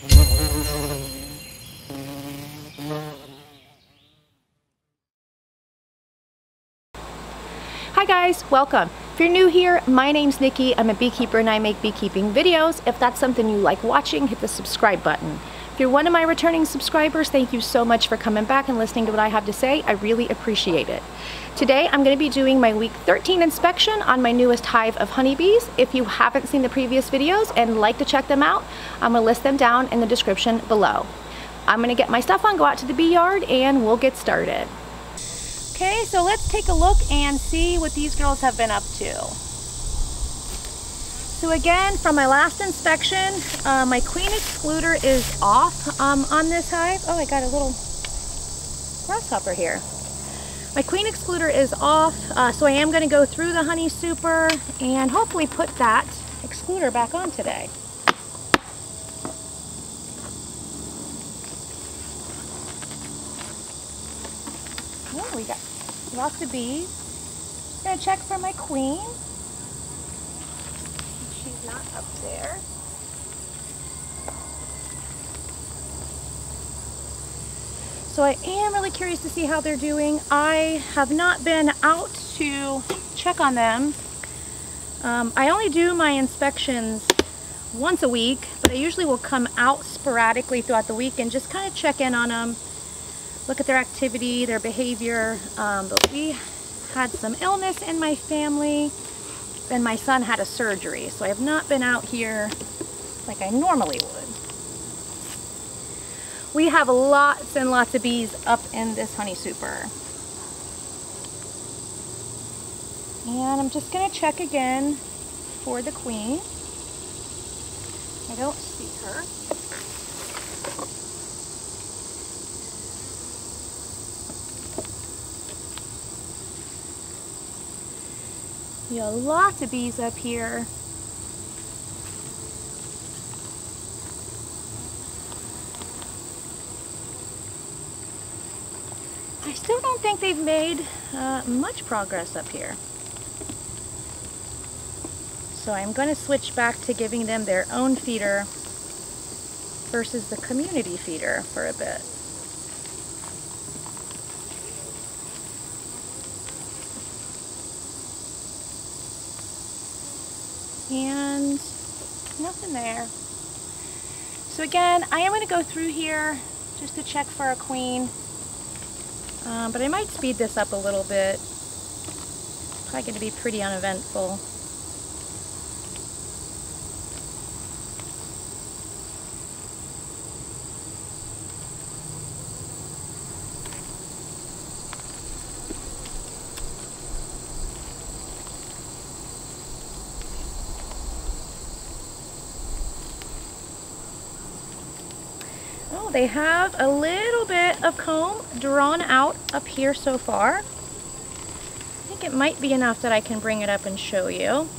Hi guys, welcome. If you're new here, my name's Nikki. I'm a beekeeper and I make beekeeping videos. If that's something you like watching, hit the subscribe button. If you're one of my returning subscribers, thank you so much for coming back and listening to what I have to say. I really appreciate it. Today, I'm going to be doing my week 13 inspection on my newest hive of honeybees. If you haven't seen the previous videos and like to check them out, I'm going to list them down in the description below. I'm going to get my stuff on, go out to the bee yard, and we'll get started. Okay, so let's take a look and see what these girls have been up to. So again, from my last inspection, my queen excluder is off on this hive. Oh, I got a little grasshopper here. My queen excluder is off, so I am going to go through the honey super and hopefully put that excluder back on today. Oh, we got lots of bees. I'm going to check for my queen. She's not up there. So I am really curious to see how they're doing. I have not been out to check on them. I only do my inspections once a week, but I usually will come out sporadically throughout the week and just kind of check in on them, look at their activity, their behavior. But we had some illness in my family, and my son had a surgery, so I have not been out here like I normally would. We have lots and lots of bees up in this honey super. And I'm just going to check again for the queen. I don't see her. Yeah, lots of bees up here. I still don't think they've made much progress up here. So I'm going to switch back to giving them their own feeder versus the community feeder for a bit. And nothing there. So again, I am going to go through here just to check for a queen. But I might speed this up a little bit. It's probably going to be pretty uneventful. Oh, they have a little bit of comb drawn out up here so far. I think it might be enough that I can bring it up and show you.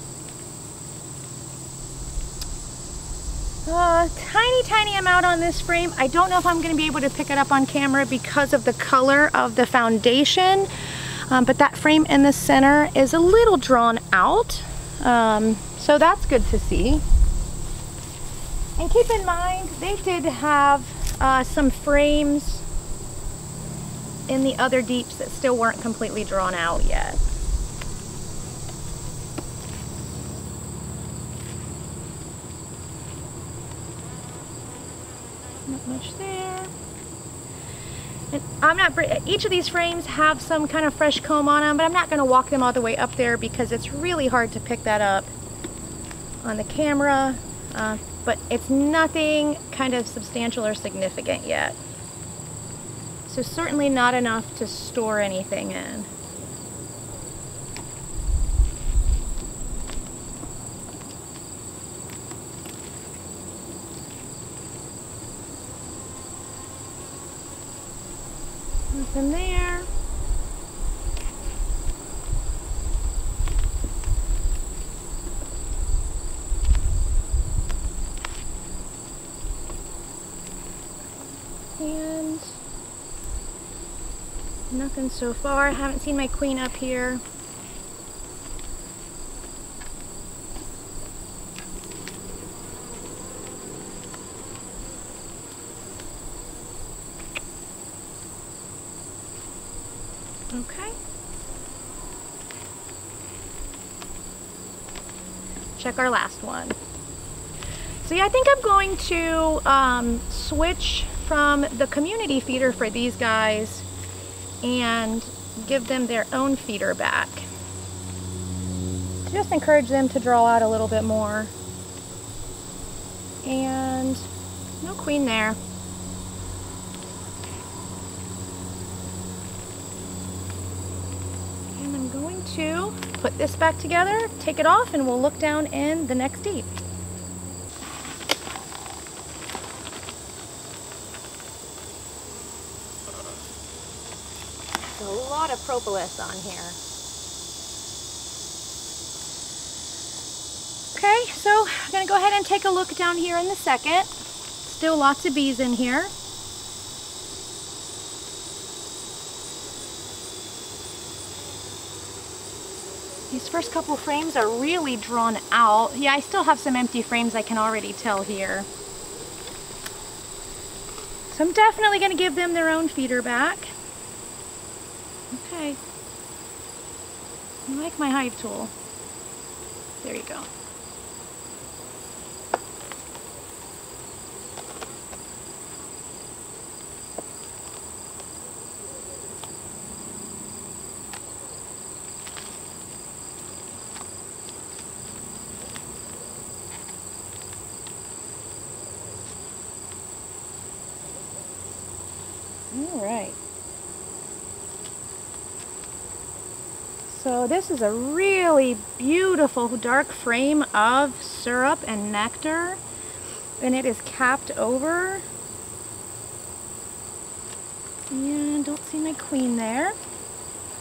Tiny amount on this frame. I don't know if I'm going to be able to pick it up on camera because of the color of the foundation, but that frame in the center is a little drawn out, so that's good to see. And keep in mind, they did have some frames in the other deeps that still weren't completely drawn out yet. Not much there. And I'm not, each of these frames have some kind of fresh comb on them, but I'm not going to walk them all the way up there because it's really hard to pick that up on the camera. But it's nothing kind of substantial or significant yet. So certainly not enough to store anything in. Nothing there. And nothing so far. I haven't seen my queen up here. Okay. Check our last one. So yeah, I think I'm going to switch from the community feeder for these guys and give them their own feeder back. Just encourage them to draw out a little bit more. And no queen there. And I'm going to put this back together, take it off, and we'll look down in the next heap. A lot of propolis on here. Okay, so I'm going to go ahead and take a look down here in the second. Still lots of bees in here. These first couple frames are really drawn out. Yeah, I still have some empty frames, I can already tell here. So I'm definitely going to give them their own feeder back. Okay. I like my Hive tool. There you go. All right. So this is a really beautiful dark frame of syrup and nectar, and it is capped over. And don't see my queen there.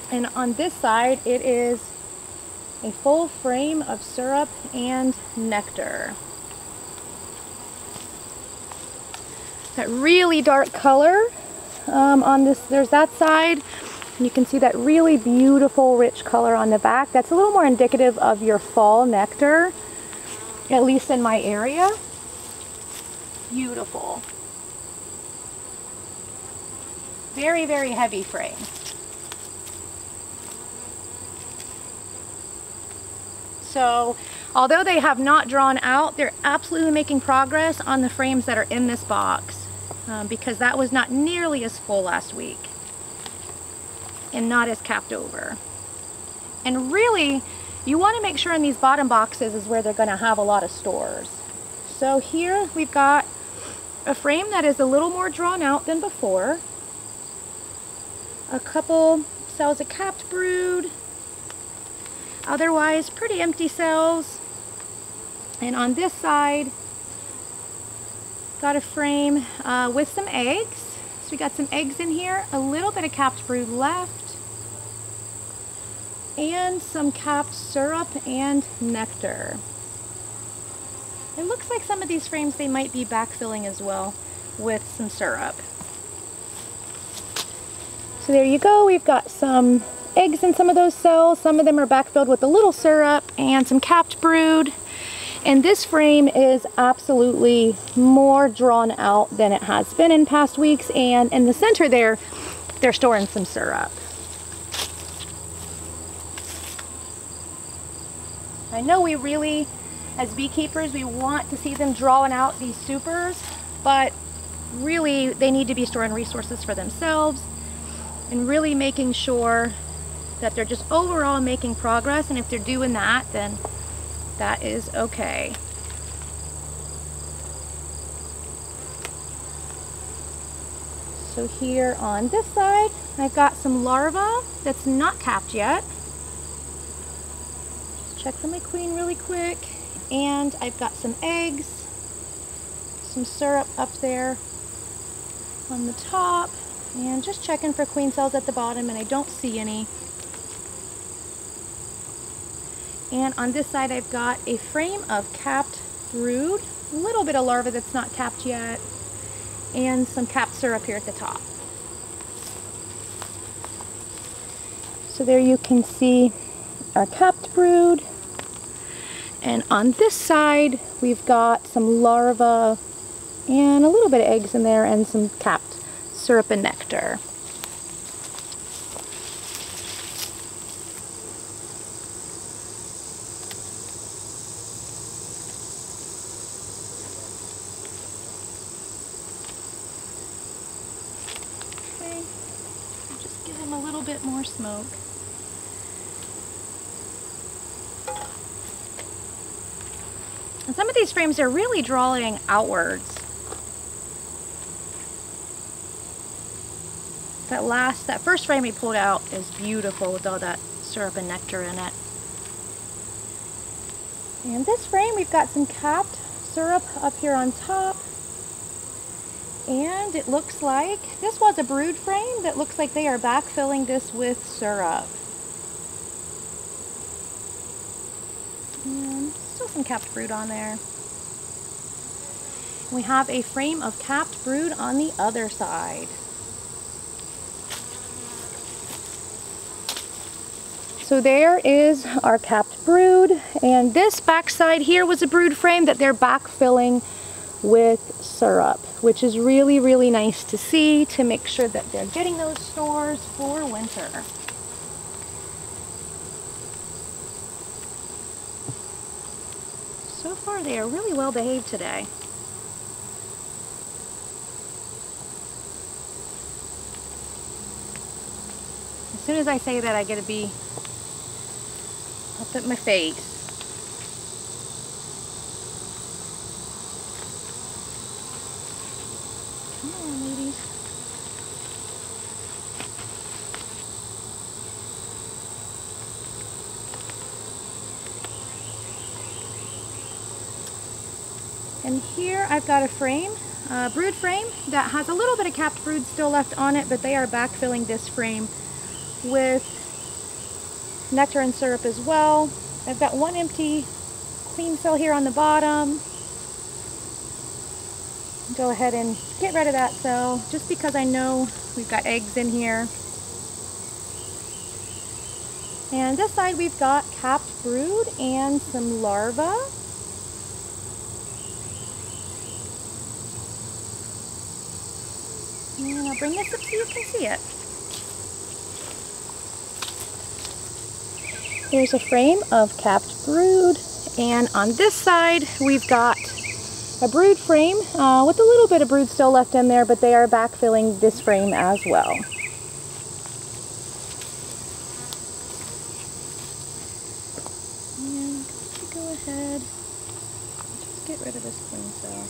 And on this side it is a full frame of syrup and nectar. That really dark color on this, there's that side. You can see that really beautiful rich color on the back. That's a little more indicative of your fall nectar, at least in my area. Beautiful. Very, very heavy frame. So, although they have not drawn out, they're absolutely making progress on the frames that are in this box, because that was not nearly as full last week and not as capped over. And really, you want to make sure in these bottom boxes is where they're going to have a lot of stores. So here we've got a frame that is a little more drawn out than before. A couple cells of capped brood. Otherwise, pretty empty cells. And on this side, got a frame with some eggs. So we got some eggs in here, a little bit of capped brood left, and some capped syrup and nectar. It looks like some of these frames, they might be backfilling as well with some syrup. So there you go, we've got some eggs in some of those cells. Some of them are backfilled with a little syrup and some capped brood. And this frame is absolutely more drawn out than it has been in past weeks. And in the center there, they're storing some syrup. I know we really, as beekeepers, we want to see them drawing out these supers, but really they need to be storing resources for themselves and really making sure that they're just overall making progress. And if they're doing that, then that is okay. So here on this side, I've got some larvae that's not capped yet. Just check for my queen really quick. And I've got some eggs, some syrup up there on the top, and just checking for queen cells at the bottom, and I don't see any. And on this side, I've got a frame of capped brood, a little bit of larvae that's not capped yet, and some capped syrup here at the top. So there you can see our capped brood. And on this side, we've got some larvae and a little bit of eggs in there and some capped syrup and nectar. them a little bit more smoke. And some of these frames are really drawing outwards. That first frame we pulled out is beautiful with all that syrup and nectar in it. And this frame, we've got some capped syrup up here on top. And it looks like, this was a brood frame that looks like they are backfilling this with syrup. And still some capped brood on there. We have a frame of capped brood on the other side. So there is our capped brood, and this backside here was a brood frame that they're backfilling with syrup, which is really, really nice to see, to make sure that they're getting those stores for winter. So far they are really well behaved today. As soon as I say that, I get a bee up at my face. Come on, ladies. And here I've got a frame, a brood frame that has a little bit of capped brood still left on it, but they are backfilling this frame with nectar and syrup as well. I've got one empty queen cell here on the bottom. Go ahead and get rid of that cell just because I know we've got eggs in here. And this side we've got capped brood and some larvae. And I'll bring this up so you can see it. Here's a frame of capped brood, and on this side we've got a brood frame with a little bit of brood still left in there, but they are backfilling this frame as well. And go ahead and just get rid of this queen cell.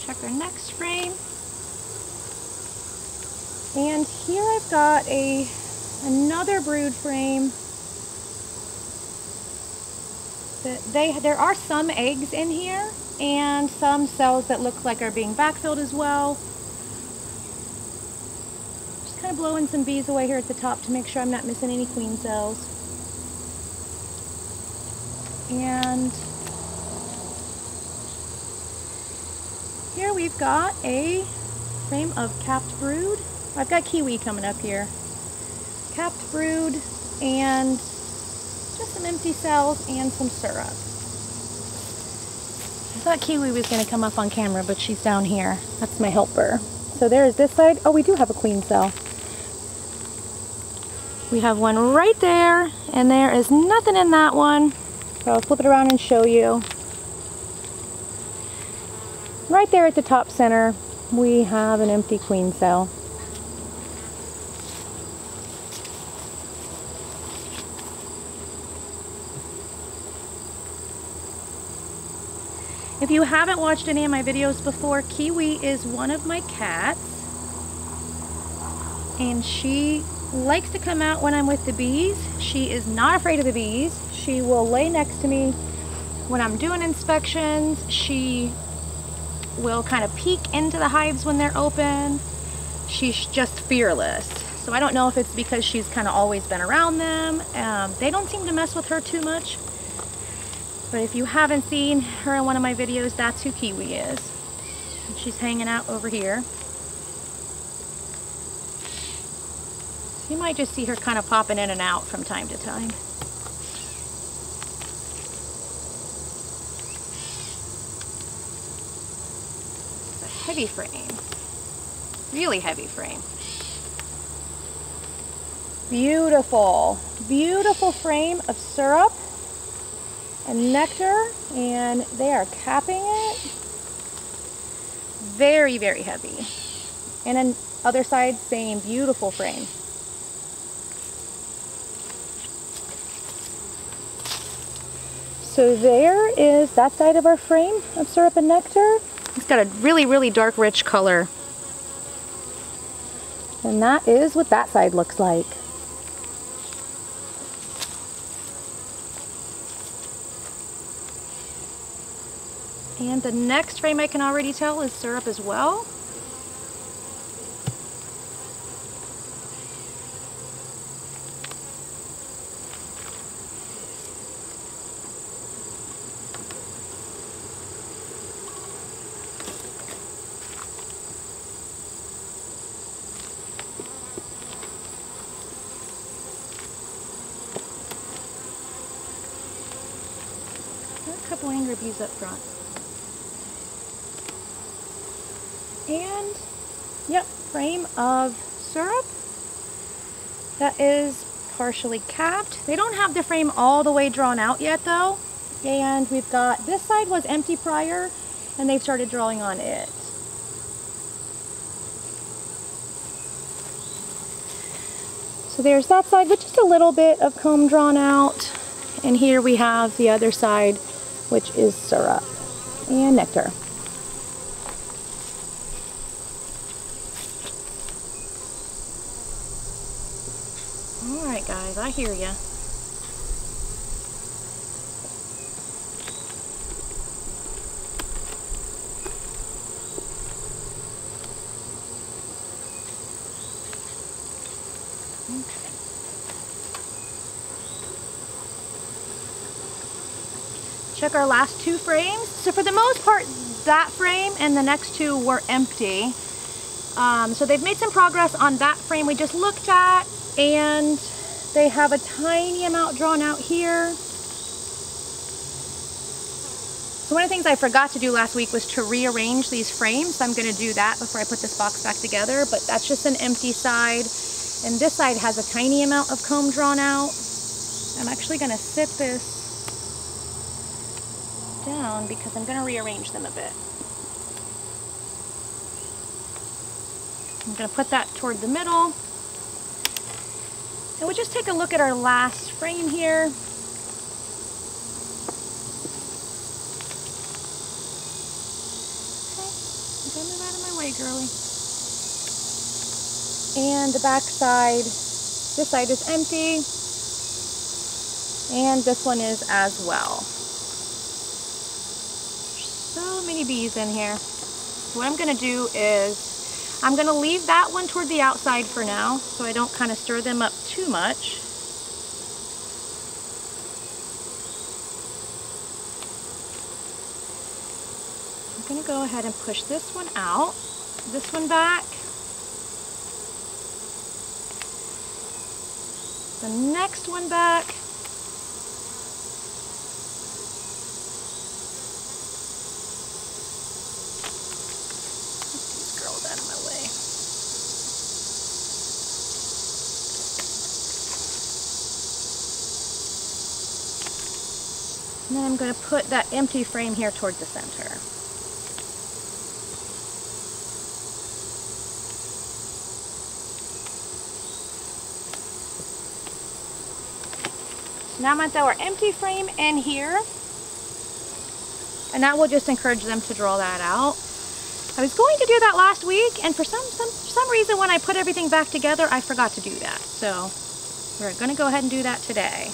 Check our next frame. And here I've got another brood frame. There are some eggs in here and some cells that look like are being backfilled as well. Just kind of blowing some bees away here at the top to make sure I'm not missing any queen cells. And here we've got a frame of capped brood. I've got kiwi coming up here. Capped brood and just some empty cells and some syrup. I thought kiwi was going to come up on camera, but she's down here. That's my helper. So there's this side. Oh, we do have a queen cell. We have one right there, and there is nothing in that one. So I'll flip it around and show you. Right there at the top center, we have an empty queen cell. If you haven't watched any of my videos before, Kiwi is one of my cats. And she likes to come out when I'm with the bees. She is not afraid of the bees. She will lay next to me when I'm doing inspections. She will kind of peek into the hives when they're open. She's just fearless. So I don't know if it's because she's kind of always been around them. They don't seem to mess with her too much. But if you haven't seen her in one of my videos, that's who Kiwi is. And she's hanging out over here. You might just see her kind of popping in and out from time to time. heavy frame. Really heavy frame. Beautiful, beautiful frame of syrup and nectar, and they are capping it. Very, very heavy. And on other side, same beautiful frame. So there is that side of our frame of syrup and nectar. It's got a really, really dark, rich color. And that is what that side looks like. And the next frame I can already tell is syrup as well. There are a couple angry bees up front. And, yep, frame of syrup that is partially capped. They don't have the frame all the way drawn out yet though. And we've got, this side was empty prior, and they've started drawing on it. So there's that side with just a little bit of comb drawn out. And here we have the other side, which is syrup and nectar. Alright guys, I hear ya. Okay. Check our last two frames. So for the most part, that frame and the next two were empty. So they've made some progress on that frame we just looked at, and they have a tiny amount drawn out here. So one of the things I forgot to do last week was to rearrange these frames. So I'm going to do that before I put this box back together, but that's just an empty side. And this side has a tiny amount of comb drawn out. I'm actually going to sit this down because I'm going to rearrange them a bit. I'm going to put that toward the middle. And we'll just take a look at our last frame here. Okay, don't move out of my way, girly. And the back side, this side is empty. And this one is as well. So many bees in here. So what I'm going to do is I'm going to leave that one toward the outside for now so I don't kind of stir them up too much. I'm going to go ahead and push this one out, this one back, the next one back, and then I'm going to put that empty frame here toward the center. So now I'm going to throw our empty frame in here, and that will just encourage them to draw that out. I was going to do that last week, and for some reason when I put everything back together, I forgot to do that. So we're going to go ahead and do that today.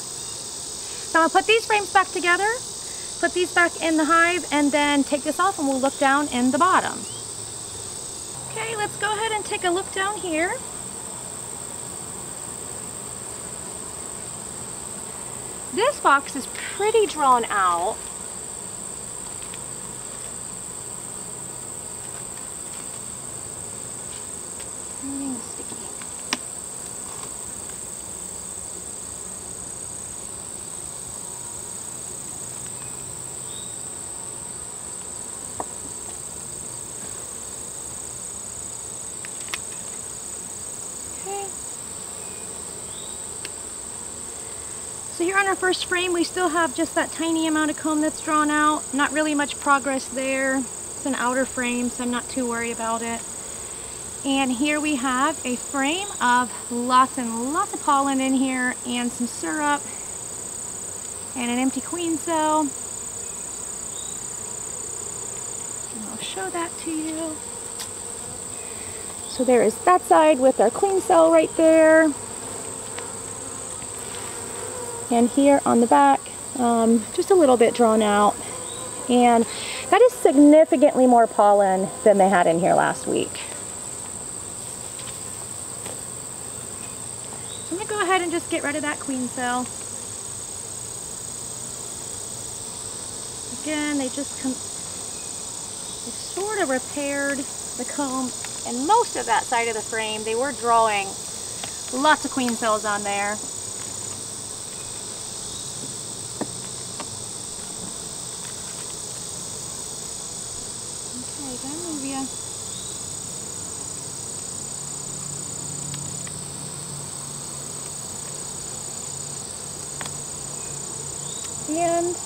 So I'm going to put these frames back together, put these back in the hive, and then take this off and we'll look down in the bottom. Okay, let's go ahead and take a look down here. This box is pretty drawn out. Sticky. So here on our first frame, we still have just that tiny amount of comb that's drawn out. Not really much progress there. It's an outer frame, so I'm not too worried about it. And here we have a frame of lots and lots of pollen in here and some syrup and an empty queen cell. And I'll show that to you. So there is that side with our queen cell right there. And here on the back, just a little bit drawn out. And that is significantly more pollen than they had in here last week. So I'm going to go ahead and just get rid of that queen cell. Again, they sort of repaired the comb and most of that side of the frame. They were drawing lots of queen cells on there. Okay, gotta move ya. And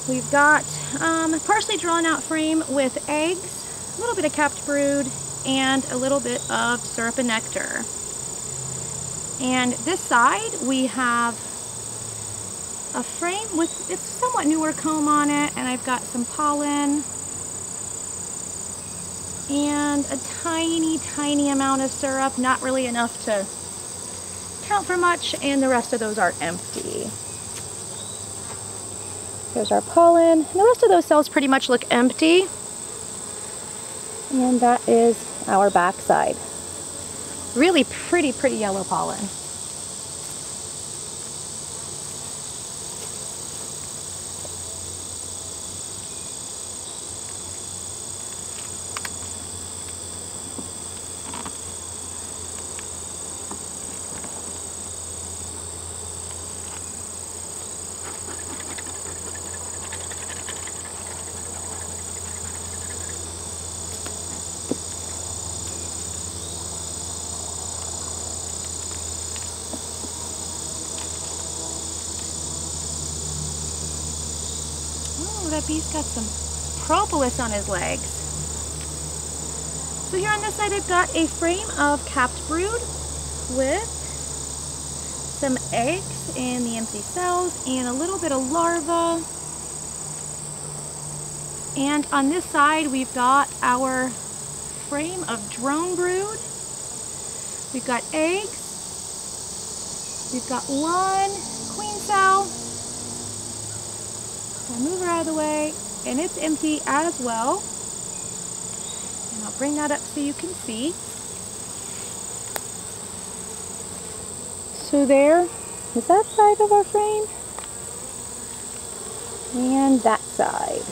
we've got a partially drawn out frame with eggs, a little bit of capped brood, and a little bit of syrup and nectar. And this side we have a frame with it's somewhat newer comb on it, and I've got some pollen and a tiny amount of syrup, not really enough to count for much, and the rest of those are empty. There's our pollen, and the rest of those cells pretty much look empty. And that is our back side. Really pretty yellow pollen. That bee's got some propolis on his legs. So here on this side I've got a frame of capped brood with some eggs and the empty cells and a little bit of larva. And on this side we've got our frame of drone brood. We've got eggs. We've got one queen cell. I'll move her out of the way, and it's empty as well. And I'll bring that up so you can see. So there is that side of our frame, and that side.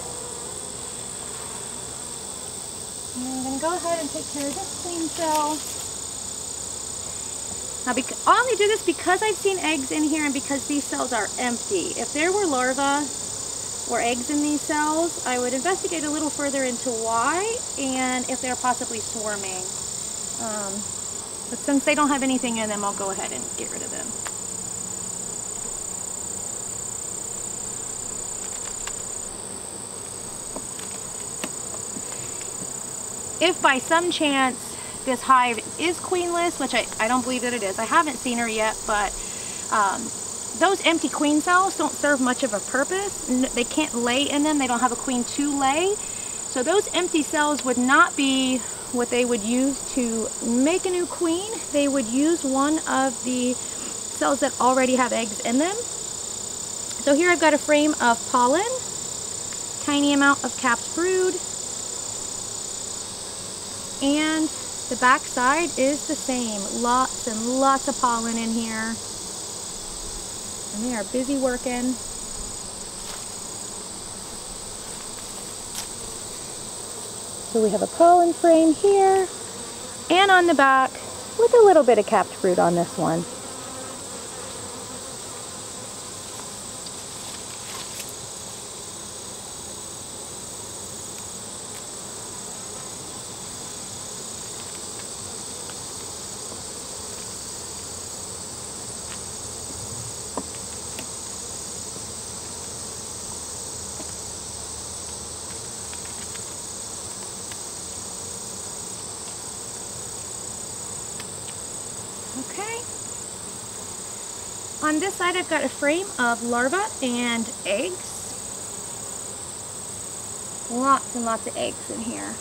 And I'm going to go ahead and take care of this queen cell. Now, I only do this because I've seen eggs in here and because these cells are empty. If there were larvae or eggs in these cells, I would investigate a little further into why and if they're possibly swarming. But since they don't have anything in them, I'll go ahead and get rid of them. If by some chance this hive is queenless, which I don't believe that it is, I haven't seen her yet, but those empty queen cells don't serve much of a purpose. They can't lay in them. They don't have a queen to lay. So those empty cells would not be what they would use to make a new queen. They would use one of the cells that already have eggs in them. So here I've got a frame of pollen, tiny amount of capped brood, and the back side is the same. Lots and lots of pollen in here. And they are busy working. So we have a pollen frame here and on the back with a little bit of capped brood on this one. Okay. On this side, I've got a frame of larvae and eggs. Lots and lots of eggs in here.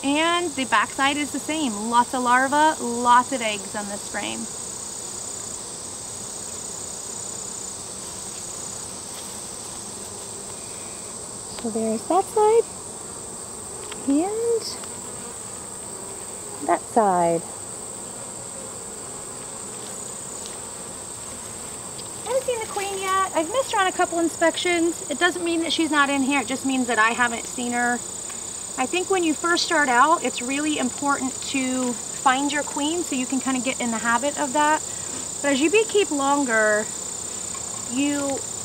And the back side is the same. Lots of larvae, lots of eggs on this frame. So there's that side and that side. I haven't seen the queen yet. I've missed her on a couple inspections. It doesn't mean that she's not in here. It just means that I haven't seen her. I think when you first start out, it's really important to find your queen so you can kind of get in the habit of that. But as you beekeep longer,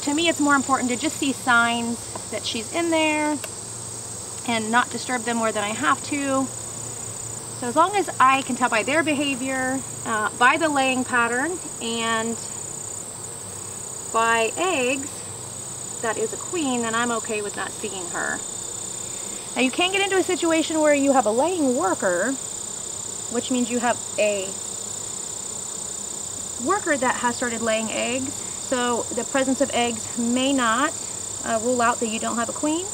to me, it's more important to just see signs that she's in there and not disturb them more than I have to. So as long as I can tell by their behavior, by the laying pattern, and by eggs, that is a queen, then I'm okay with not seeing her. Now you can get into a situation where you have a laying worker, which means you have a worker that has started laying eggs. So the presence of eggs may not rule out that you don't have a queen,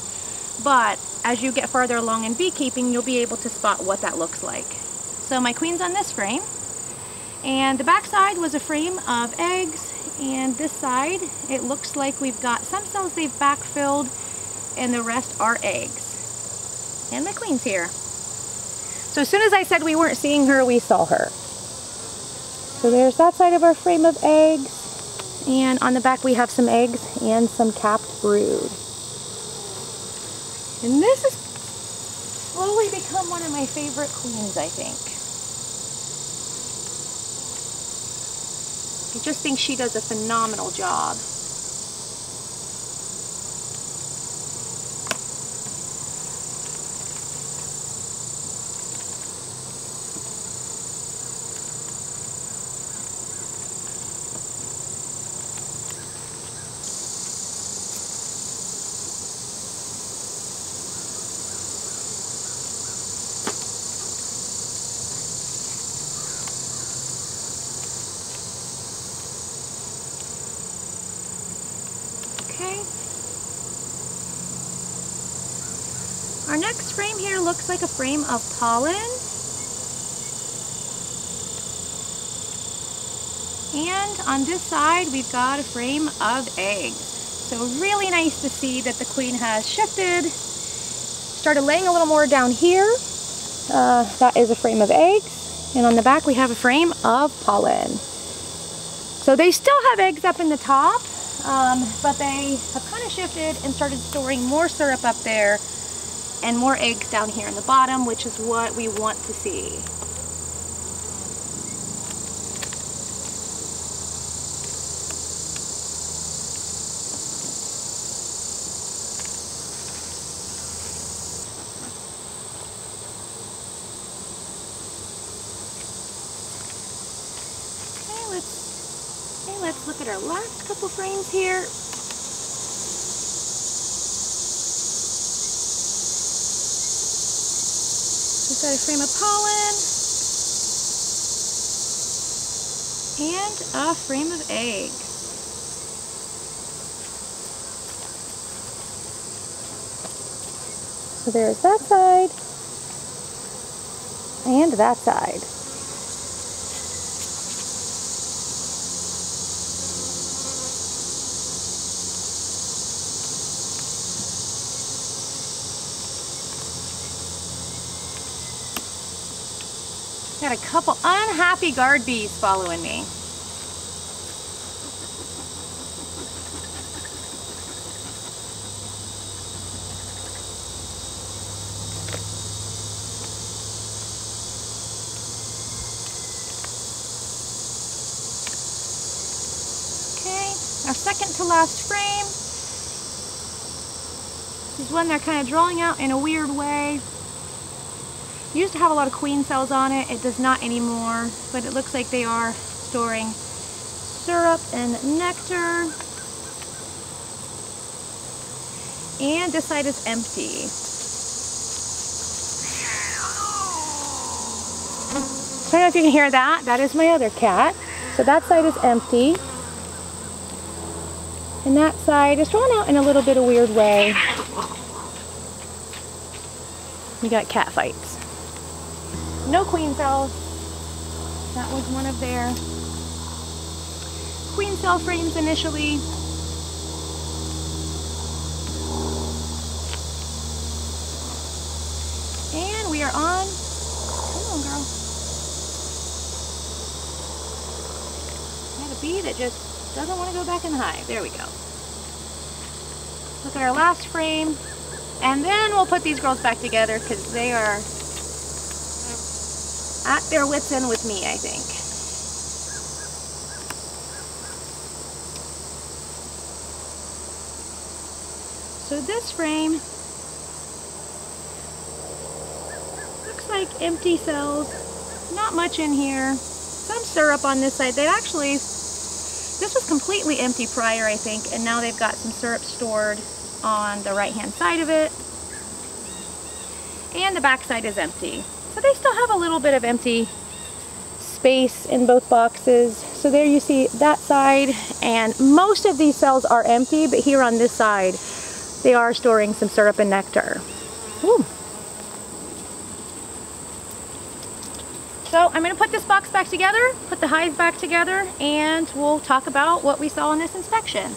but as you get farther along in beekeeping, you'll be able to spot what that looks like. So my queen's on this frame, and the back side was a frame of eggs, and this side, it looks like we've got some cells they've backfilled, and the rest are eggs. And my queen's here. So as soon as I said we weren't seeing her, we saw her. So there's that side of our frame of eggs. And on the back we have some eggs and some capped brood. And this has slowly become one of my favorite queens, I think. I just think she does a phenomenal job. Okay. Our next frame here looks like a frame of pollen. And on this side, we've got a frame of eggs. So really nice to see that the queen has shifted, started laying a little more down here. That is a frame of eggs. And on the back, we have a frame of pollen. So they still have eggs up in the top. But they have kind of shifted and started storing more syrup up there and more eggs down here in the bottom, which is what we want to see. Okay, let's look at our last couple frames here. We've got a frame of pollen and a frame of eggs. So there's that side and that side. Got a couple unhappy guard bees following me. Okay, our second to last frame. This is one they're kind of drawing out in a weird way. Used to have a lot of queen cells on it. It does not anymore, but it looks like they are storing syrup and nectar. And this side is empty. I don't know if you can hear that. That is my other cat. So that side is empty. And that side is drawn out in a little bit of weird way. We got cat fights. No queen cells. That was one of their queen cell frames initially. And we are on, come on girl. I had a bee that just doesn't want to go back in the hive. There we go. Look at our last frame. And then we'll put these girls back together because they are at their wits' end with me, I think. So this frame looks like empty cells, not much in here. Some syrup on this side. They've actually, this was completely empty prior, I think, and now they've got some syrup stored on the right hand side of it. And the back side is empty. So they still have a little bit of empty space in both boxes. So there you see that side, and most of these cells are empty, but here on this side, they are storing some syrup and nectar. Ooh. So I'm going to put this box back together, put the hive back together, and we'll talk about what we saw in this inspection.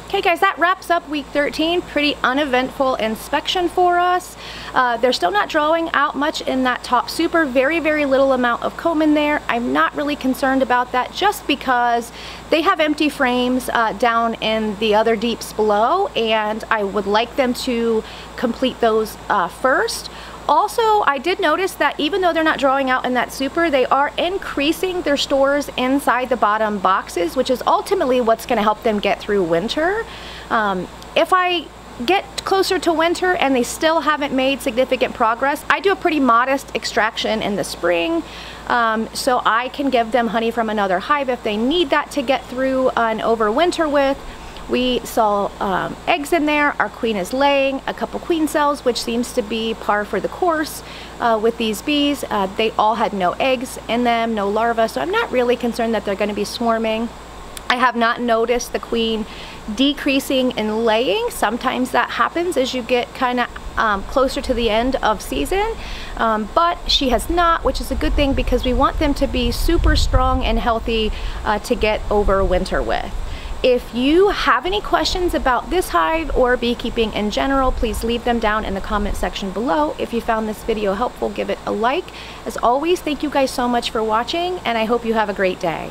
Okay guys, that wraps up week 13. Pretty uneventful inspection for us. They're still not drawing out much in that top super. Very, very little amount of comb in there. I'm not really concerned about that just because they have empty frames down in the other deeps below, and I would like them to complete those first. Also, I did notice that even though they're not drawing out in that super, they are increasing their stores inside the bottom boxes, which is ultimately what's going to help them get through winter. If I get closer to winter and they still haven't made significant progress, I do a pretty modest extraction in the spring, so I can give them honey from another hive if they need that to get through and overwinter with. We saw eggs in there. Our queen is laying a couple queen cells, which seems to be par for the course with these bees. They all had no eggs in them, no larvae, so I'm not really concerned that they're going to be swarming. I have not noticed the queen decreasing in laying. Sometimes that happens as you get kind of closer to the end of season, but she has not, which is a good thing because we want them to be super strong and healthy to get over winter with. If you have any questions about this hive or beekeeping in general, please leave them down in the comment section below. If you found this video helpful, give it a like. As always, thank you guys so much for watching, and I hope you have a great day.